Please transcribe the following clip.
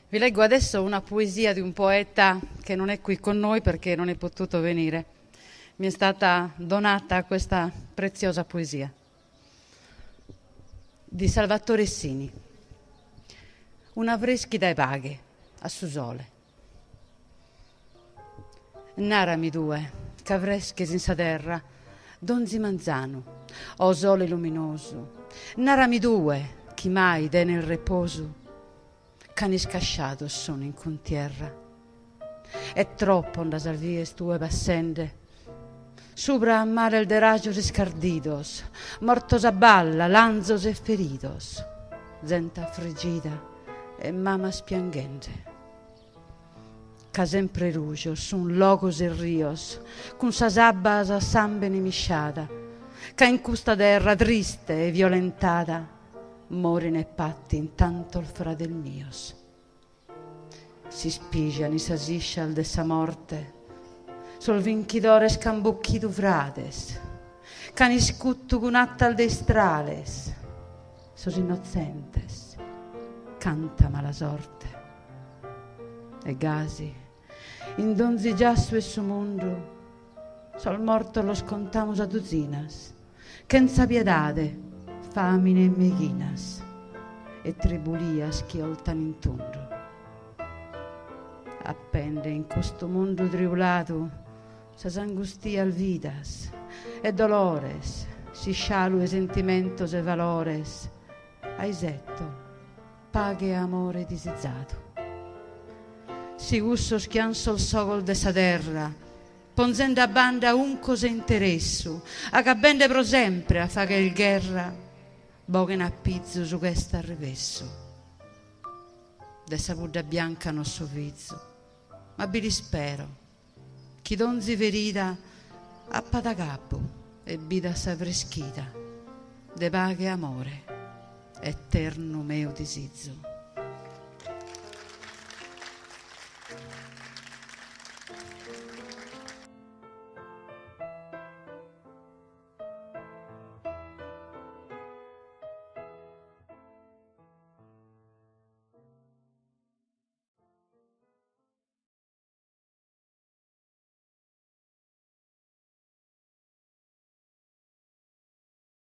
Vi leggo adesso una poesia di un poeta che non è qui con noi perché non è potuto venire. Mi è stata donata questa preziosa poesia di Salvatore Sini. Una freschida e vaghe a Susole. Narami due, cavresche senza terra, donzi manzano, o sole luminoso. Narami due, chi mai dè nel riposo, cani scasciato sono in contierra. È troppo onda salvies tue bassende, Subra a mare el deraggio riscardidos, mortos a balla, lanzos e feridos, zenta frigida e mamas piangente. Ca sempre rugio sun logos e rios, cun sas abbas a sambe nimisciada, ca in custa terra triste e violentada, morin e patti intanto il fradel mios. Si spigia ni s'asiscia al dessa morte, sol vinchidores cambucchidu frades, cani scuttu cunattal destrales, sos innocentes, canta mala sorte. E gasi, in donzi già su su mundo, sol morto los contamos a duzinas, che en sabiedade, famine e meghinas, e tribulias chi oltan in tundu. Appende in questo mondo tribulato, sas angustias vidas e dolores, si scialue sentimentos e valores, aisetto, paghe amore disizzato. Si gussos che han sol sogol de sa terra, ponzende a banda un cose interessu, a cabende pro sempre a fare il guerra, boghen a pizzo su questa rivesso. De sa budda bianca non so vizzo, ma bi dispero, chi donzi verida a patagabbo e bida sa freschida, de paghe amore, eterno meo disizzo.